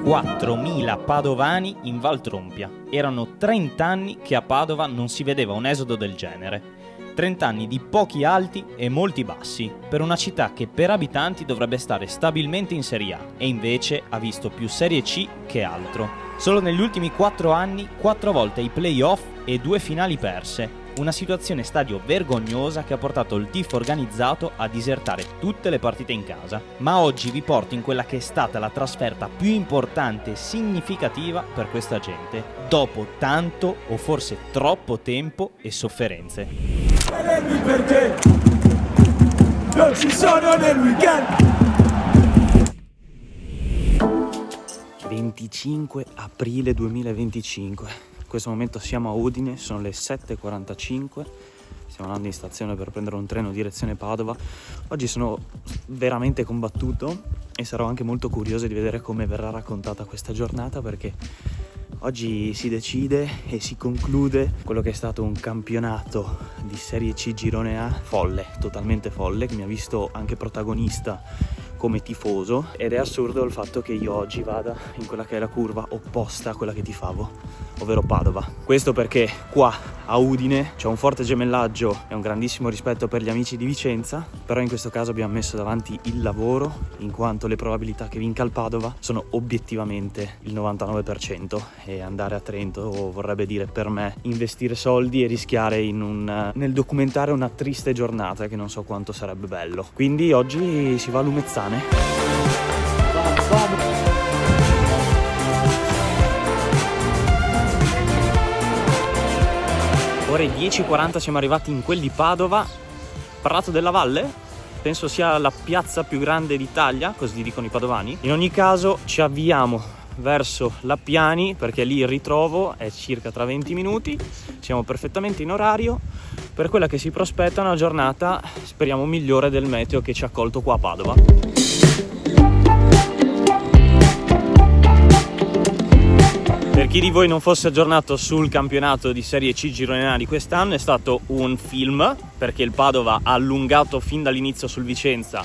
«4.000 padovani in Val Trompia. Erano 30 anni che a Padova non si vedeva un esodo del genere. 30 anni di pochi alti e molti bassi, per una città che per abitanti dovrebbe stare stabilmente in Serie A e invece ha visto più Serie C che altro. Solo negli ultimi 4 anni, 4 volte i play-off e 2 finali perse. Una situazione stadio vergognosa che ha portato il tifo organizzato a disertare tutte le partite in casa. Ma oggi vi porto in quella che è stata la trasferta più importante e significativa per questa gente, dopo tanto o forse troppo tempo e sofferenze. Perché non ci sono nel weekend. 25 aprile 2025. In questo momento siamo a Udine, sono le 7:45, stiamo andando in stazione per prendere un treno direzione Padova. Oggi sono veramente combattuto e sarò anche molto curioso di vedere come verrà raccontata questa giornata, perché oggi si decide e si conclude quello che è stato un campionato di Serie C Girone A folle, totalmente folle, che mi ha visto anche protagonista come tifoso, ed è assurdo il fatto che io oggi vada in quella che è la curva opposta a quella che tifavo, ovvero Padova. Questo perché qua a Udine c'è un forte gemellaggio e un grandissimo rispetto per gli amici di Vicenza, però in questo caso abbiamo messo davanti il lavoro, in quanto le probabilità che vinca il Padova sono obiettivamente il 99%, e andare a Trento vorrebbe dire per me investire soldi e rischiare nel documentare una triste giornata che non so quanto sarebbe bello. Quindi oggi si va a Lumezzane. Ore 10:40 siamo arrivati in quel di Padova, Prato della Valle, penso sia la piazza più grande d'Italia, così dicono i padovani. In ogni caso ci avviamo verso Lappiani, perché lì il ritrovo è circa tra 20 minuti, siamo perfettamente in orario per quella che si prospetta una giornata, speriamo, migliore del meteo che ci ha accolto qua a Padova. Per chi di voi non fosse aggiornato sul campionato di Serie C Girone A di quest'anno, è stato un film, perché il Padova ha allungato fin dall'inizio sul Vicenza,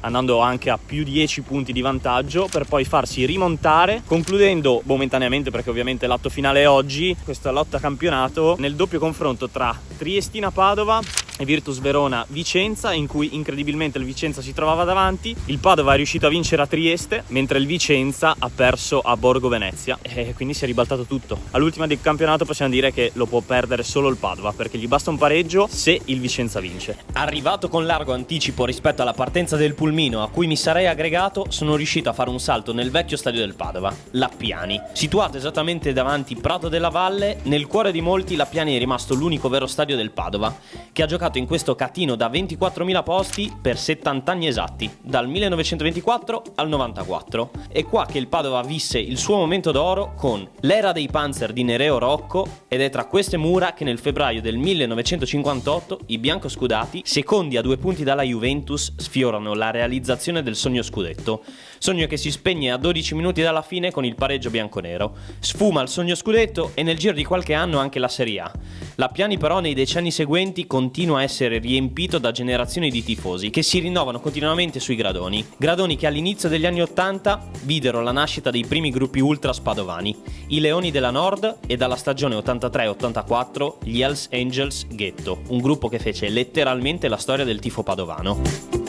andando anche a più 10 punti di vantaggio, per poi farsi rimontare, concludendo momentaneamente, perché ovviamente l'atto finale è oggi, questa lotta campionato nel doppio confronto tra Triestina Padova e Virtus Verona Vicenza, in cui incredibilmente il Vicenza si trovava davanti. Il Padova è riuscito a vincere a Trieste, mentre il Vicenza ha perso a Borgo Venezia, e quindi si è ribaltato tutto. All'ultima del campionato possiamo dire che lo può perdere solo il Padova, perché gli basta un pareggio se il Vicenza vince. Arrivato con largo anticipo rispetto alla partenza del pulmino a cui mi sarei aggregato, sono riuscito a fare un salto nel vecchio stadio del Padova, Lappiani. Situato esattamente davanti Prato della Valle, nel cuore di molti Lappiani è rimasto l'unico vero stadio del Padova, che ha giocato in questo catino da 24.000 posti per 70 anni esatti, dal 1924 al 94. È qua che il Padova visse il suo momento d'oro con l'era dei Panzer di Nereo Rocco, ed è tra queste mura che nel febbraio del 1958 i biancoscudati, secondi a 2 punti dalla Juventus, sfiorano la realizzazione del sogno scudetto. Sogno che si spegne a 12 minuti dalla fine con il pareggio bianconero. Sfuma il sogno scudetto e nel giro di qualche anno anche la Serie A. Lappiani però nei decenni seguenti continua a essere riempito da generazioni di tifosi che si rinnovano continuamente sui gradoni. Gradoni che all'inizio degli anni 80 videro la nascita dei primi gruppi ultras padovani, i Leoni della Nord, e dalla stagione 83-84 gli Hells Angels Ghetto, un gruppo che fece letteralmente la storia del tifo padovano.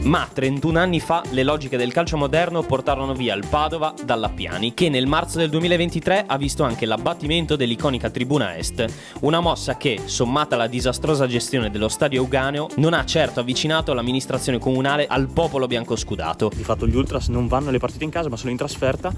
Ma 31 anni fa le logiche del calcio moderno portarono via il Padova dall'Appiani, che nel marzo del 2023 ha visto anche l'abbattimento dell'iconica tribuna est, una mossa che, sommata alla disastrosa gestione dello stadio Euganeo, non ha certo avvicinato l'amministrazione comunale al popolo biancoscudato. Di fatto gli ultras non vanno alle partite in casa, ma sono in trasferta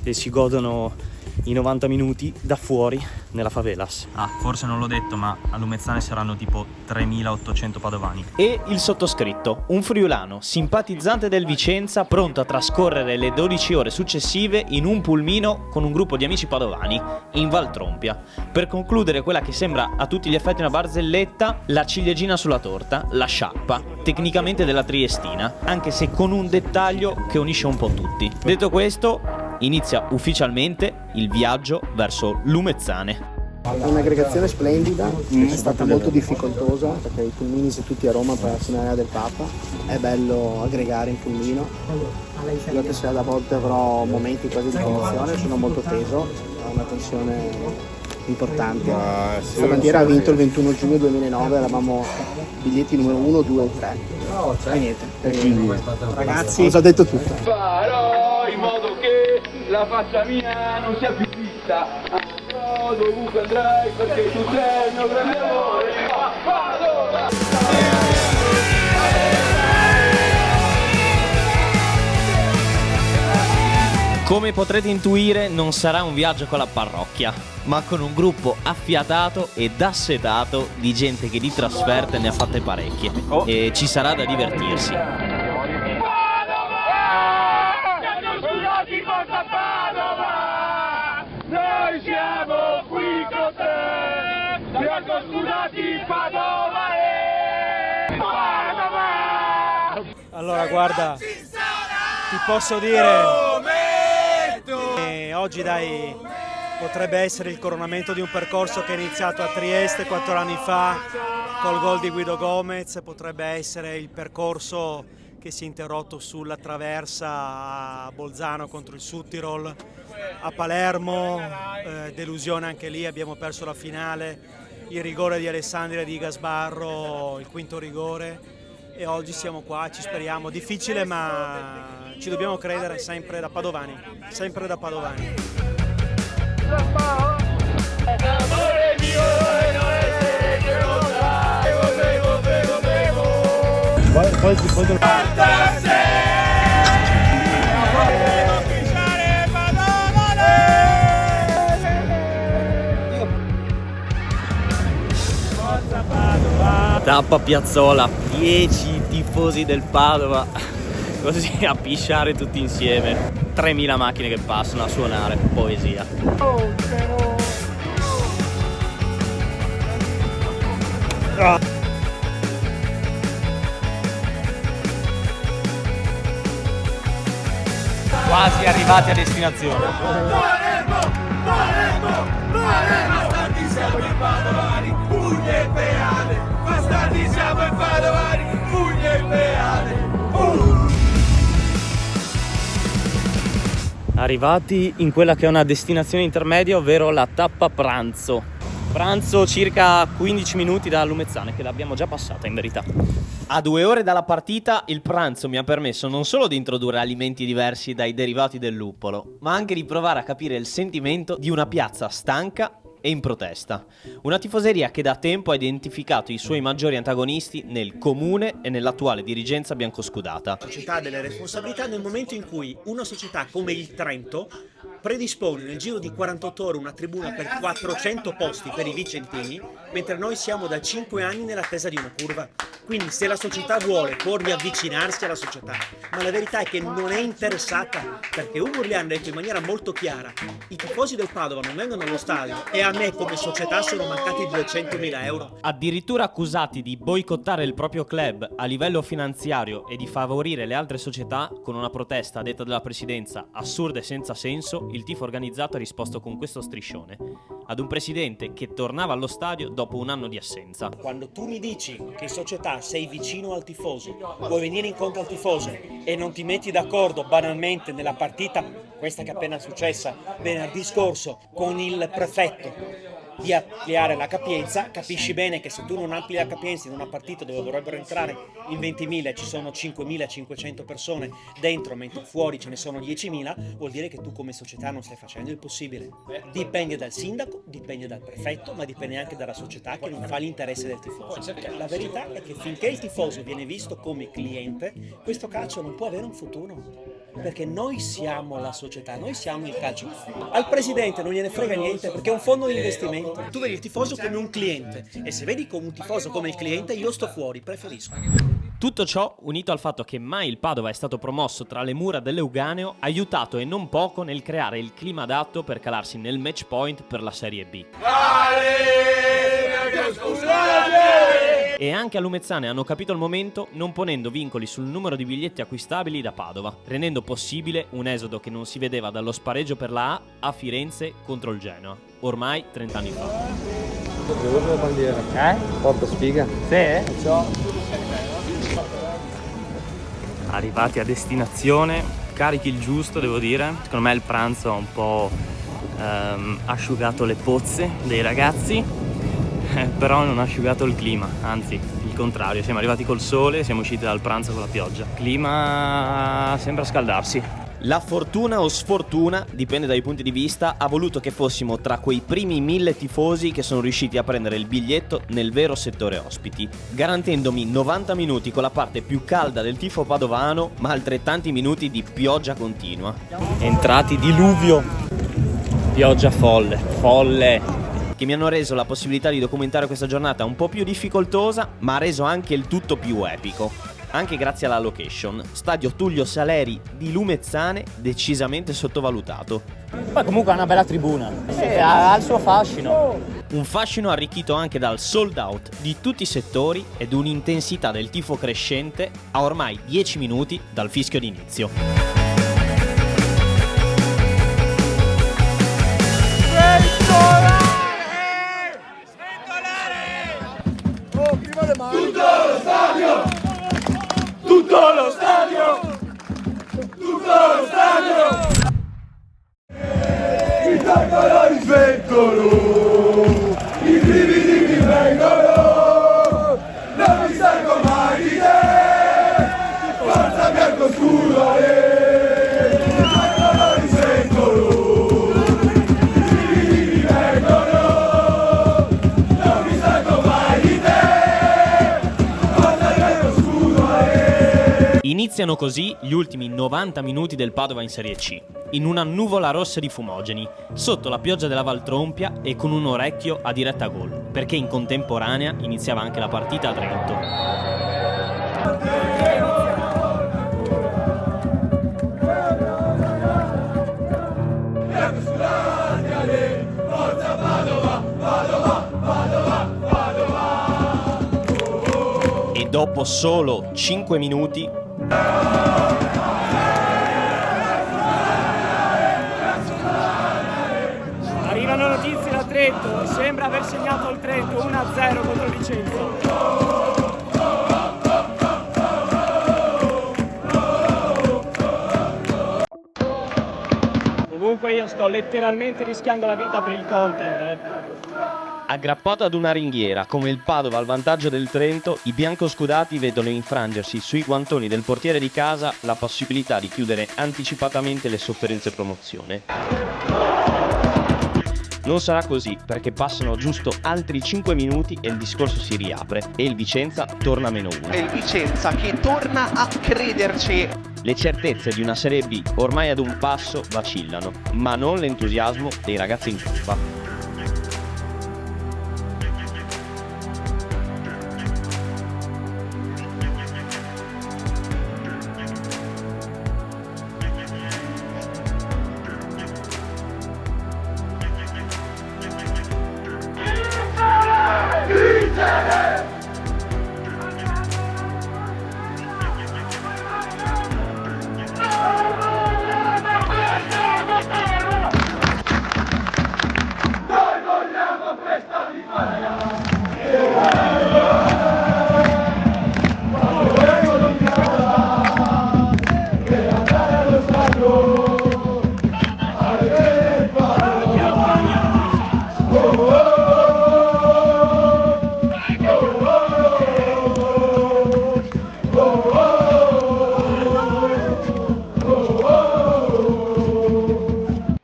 e si godono i 90 minuti da fuori nella favelas. Forse non l'ho detto, ma a Lumezzane saranno tipo 3.800 padovani. E il sottoscritto, un friulano simpatizzante del Vicenza, pronto a trascorrere le 12 ore successive in un pulmino con un gruppo di amici padovani in Val Trompia, per concludere quella che sembra a tutti gli effetti una barzelletta, la ciliegina sulla torta, la sciappa, tecnicamente della Triestina, anche se con un dettaglio che unisce un po' tutti. Detto questo, inizia ufficialmente il viaggio verso Lumezzane. Un'aggregazione splendida, è stata molto difficoltosa perché i pulmini sono tutti a Roma per la finale del Papa, è bello aggregare in pulmino, io che sia a volte avrò momenti quasi di commozione, sono molto teso, ho una tensione importante. Questa bandiera ha vinto il 21 giugno 2009, eravamo biglietti numero 1, 2 e 3 e niente, ragazzi ho già detto tutto. Farò in modo che la faccia mia non sia più vista. Dovunque andrai perché tu sei il mio grande amore. Come potrete intuire, non sarà un viaggio con la parrocchia, ma con un gruppo affiatato ed assetato di gente che di trasferte ne ha fatte parecchie. E ci sarà da divertirsi. Noi siamo qui con te, siamo scusati Padova e Padova. Allora guarda, ti posso dire, oggi dai, potrebbe essere il coronamento di un percorso che è iniziato a Trieste 4 anni fa col gol di Guido Gomez, potrebbe essere il percorso che si è interrotto sulla traversa a Bolzano contro il Südtirol, a Palermo, delusione anche lì, abbiamo perso la finale, il rigore di Alessandria di Gasbarro, il quinto rigore, e oggi siamo qua, ci speriamo, difficile ma ci dobbiamo credere, sempre da padovani, sempre da padovani. Amore mio, non essere che lo sai, Tappa Piazzola, 10 tifosi del Padova, così a pisciare tutti insieme. 3.000 macchine che passano a suonare, poesia. Quasi arrivati a destinazione. Bastardi siamo i padovani, pugni e peane. Bastardi siamo i padovani, pugni e peane. Arrivati in quella che è una destinazione intermedia, ovvero la tappa pranzo. Pranzo circa 15 minuti da Lumezzane, che l'abbiamo già passata in verità. A 2 ore dalla partita, il pranzo mi ha permesso non solo di introdurre alimenti diversi dai derivati del luppolo, ma anche di provare a capire il sentimento di una piazza stanca e in protesta. Una tifoseria che da tempo ha identificato i suoi maggiori antagonisti nel comune e nell'attuale dirigenza biancoscudata. La società ha delle responsabilità nel momento in cui una società come il Trento predispone nel giro di 48 ore una tribuna per 400 posti per i vicentini, mentre noi siamo da 5 anni nell'attesa di una curva. Quindi se la società vuole può riavvicinarsi alla società, ma la verità è che non è interessata, perché Ugo Urliani ha detto in maniera molto chiara: i tifosi del Padova non vengono allo stadio e a me come società sono mancati 200.000 euro. Addirittura accusati di boicottare il proprio club a livello finanziario e di favorire le altre società, con una protesta a detta della presidenza assurda e senza senso, il tifo organizzato ha risposto con questo striscione ad un presidente che tornava allo stadio dopo un anno di assenza. Quando tu mi dici che in società sei vicino al tifoso, vuoi venire incontro al tifoso e non ti metti d'accordo banalmente nella partita, questa che è appena successa venerdì scorso, con il prefetto di ampliare la capienza, capisci bene che se tu non ampli la capienza in una partita dove dovrebbero entrare in 20.000 e ci sono 5.500 persone dentro, mentre fuori ce ne sono 10.000, vuol dire che tu come società non stai facendo il possibile. Dipende dal sindaco, dipende dal prefetto, ma dipende anche dalla società che non fa l'interesse del tifoso. La verità è che finché il tifoso viene visto come cliente, questo calcio non può avere un futuro. Perché noi siamo la società, noi siamo il calcio. Al presidente non gliene frega niente perché è un fondo di investimento. Tu vedi il tifoso come un cliente e se vedi come un tifoso come il cliente io sto fuori, preferisco. Tutto ciò, unito al fatto che mai il Padova è stato promosso tra le mura dell'Euganeo, ha aiutato e non poco nel creare il clima adatto per calarsi nel match point per la Serie B. Scusate! E anche a Lumezzane hanno capito il momento, non ponendo vincoli sul numero di biglietti acquistabili da Padova, rendendo possibile un esodo che non si vedeva dallo spareggio per la A Firenze contro il Genoa, ormai 30 anni fa. Porta sfiga. Sì? Arrivati a destinazione, carichi il giusto, devo dire. Secondo me il pranzo ha un po' asciugato le pozze dei ragazzi, però non ha asciugato il clima, anzi il contrario, siamo arrivati col sole e siamo usciti dal pranzo con la pioggia. Il clima sembra scaldarsi. La fortuna o sfortuna, dipende dai punti di vista, ha voluto che fossimo tra quei primi 1000 tifosi che sono riusciti a prendere il biglietto nel vero settore ospiti, garantendomi 90 minuti con la parte più calda del tifo padovano, ma altrettanti minuti di pioggia continua. Entrati diluvio, pioggia folle, che mi hanno reso la possibilità di documentare questa giornata un po' più difficoltosa, ma ha reso anche il tutto più epico. Anche grazie alla location, stadio Tullio Saleri di Lumezzane, decisamente sottovalutato. Poi comunque è una bella tribuna, ha il suo fascino. Un fascino arricchito anche dal sold out di tutti i settori ed un'intensità del tifo crescente a ormai 10 minuti dal fischio d'inizio. Tutto lo stadio! I tricolori svengono, i brividi mi vengono, non mi stanco mai di te, forza bianco-scuro, i tricolori svengono, i brividi mi vengono, non mi stanco mai di te, forza bianco-scuro. Iniziano così gli ultimi 90 minuti del Padova in Serie C, in una nuvola rossa di fumogeni, sotto la pioggia della Valtrompia e con un orecchio a diretta gol, perché in contemporanea iniziava anche la partita a Trento. E dopo solo 5 minuti Arrivano notizie da Trento, sembra aver segnato il Trento 1-0 contro il Vicenza. Comunque io sto letteralmente rischiando la vita per il content. Aggrappato ad una ringhiera, come il Padova al vantaggio del Trento, i biancoscudati vedono infrangersi sui guantoni del portiere di casa la possibilità di chiudere anticipatamente le sofferenze promozione. Non sarà così, perché passano giusto altri 5 minuti e il discorso si riapre e il Vicenza torna a -1. È il Vicenza che torna a crederci. Le certezze di una Serie B ormai ad un passo vacillano, ma non l'entusiasmo dei ragazzi in curva.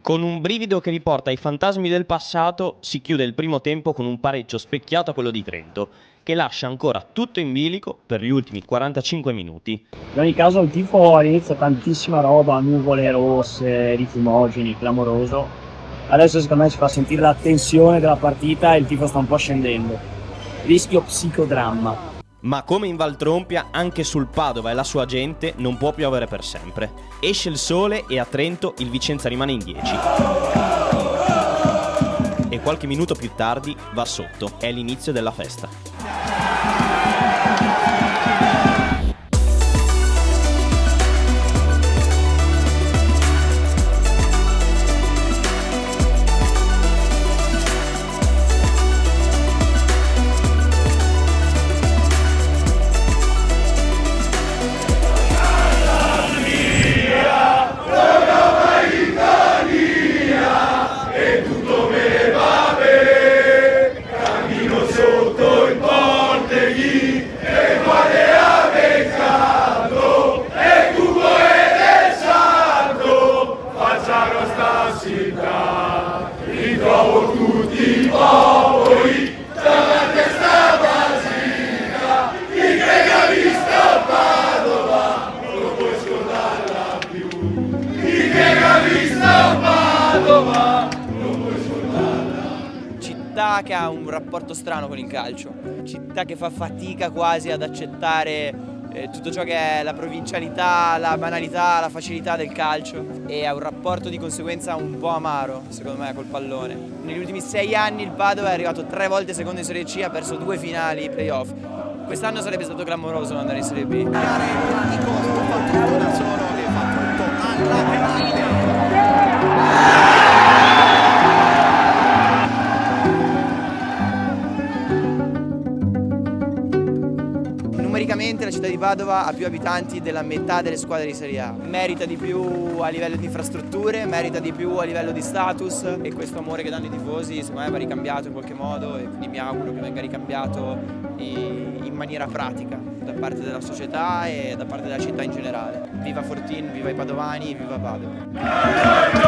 Con un brivido che riporta ai fantasmi del passato, si chiude il primo tempo con un pareggio specchiato a quello di Trento, che lascia ancora tutto in bilico per gli ultimi 45 minuti. In ogni caso il tifo all'inizio tantissima roba, nuvole rosse, rifumogeni, clamoroso. Adesso secondo me si fa sentire la tensione della partita e il tifo sta un po' scendendo. Rischio psicodramma. Ma come in Valtrompia, anche sul Padova e la sua gente non può piovere per sempre. Esce il sole e a Trento il Vicenza rimane in 10. E qualche minuto più tardi va sotto, è l'inizio della festa. città che ha un rapporto strano con il calcio, città che fa fatica quasi ad accettare tutto ciò che è la provincialità, la banalità, la facilità del calcio, e ha un rapporto di conseguenza un po' amaro, secondo me, col pallone. Negli ultimi 6 anni il Padova è arrivato 3 volte secondo in Serie C, ha perso 2 finali playoff. Quest'anno sarebbe stato clamoroso andare in Serie B. Di costo fa tutto da solo e fa tutto alla grande. Numericamente la città di Padova ha più abitanti della metà delle squadre di Serie A. Merita di più a livello di infrastrutture, merita di più a livello di status, e questo amore che danno i tifosi secondo me va ricambiato in qualche modo, e quindi mi auguro che venga ricambiato in maniera pratica da parte della società e da parte della città in generale. Viva Fortin, viva i padovani, viva Padova!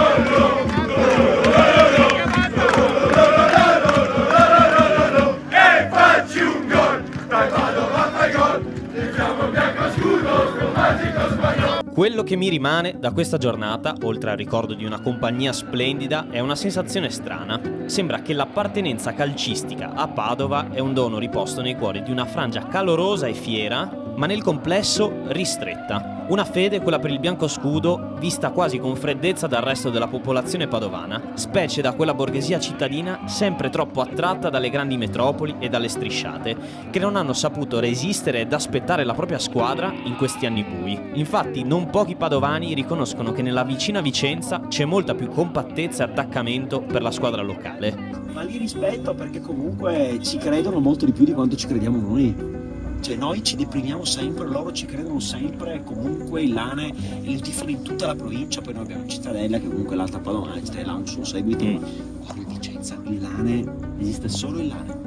Quello che mi rimane da questa giornata, oltre al ricordo di una compagnia splendida, è una sensazione strana. Sembra che l'appartenenza calcistica a Padova è un dono riposto nei cuori di una frangia calorosa e fiera, ma nel complesso ristretta. Una fede, quella per il biancoscudo, vista quasi con freddezza dal resto della popolazione padovana, specie da quella borghesia cittadina sempre troppo attratta dalle grandi metropoli e dalle strisciate, che non hanno saputo resistere ed aspettare la propria squadra in questi anni bui. Infatti non pochi padovani riconoscono che nella vicina Vicenza c'è molta più compattezza e attaccamento per la squadra locale. Ma li rispetto perché comunque ci credono molto di più di quanto ci crediamo noi. Cioè noi ci deprimiamo sempre, loro ci credono sempre, comunque il Lane, lo tifano in tutta la provincia, poi noi abbiamo Cittadella che comunque è l'altra padovana, Cittadella ha un suo seguito, ma qua in Vicenza il Lane, esiste solo il Lane.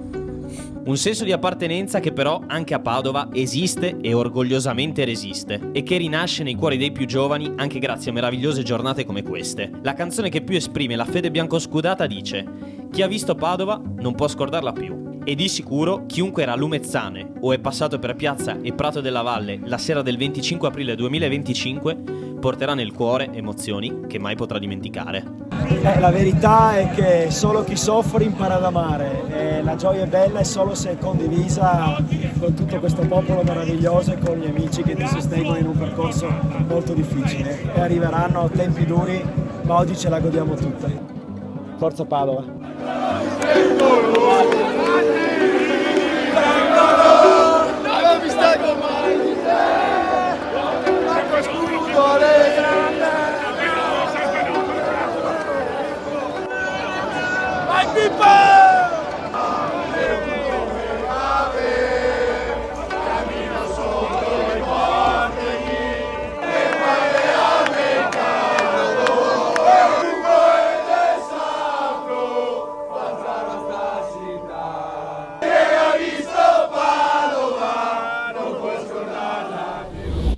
Un senso di appartenenza che però anche a Padova esiste e orgogliosamente resiste, e che rinasce nei cuori dei più giovani anche grazie a meravigliose giornate come queste. La canzone che più esprime la fede biancoscudata dice: chi ha visto Padova non può scordarla più. E di sicuro chiunque era a Lumezzane o è passato per Piazza e Prato della Valle la sera del 25 aprile 2025 porterà nel cuore emozioni che mai potrà dimenticare. La verità è che solo chi soffre impara ad amare, e la gioia è bella e solo se è condivisa con tutto questo popolo meraviglioso e con gli amici che ti sostengono in un percorso molto difficile. E arriveranno tempi duri, ma oggi ce la godiamo tutta. Forza Padova!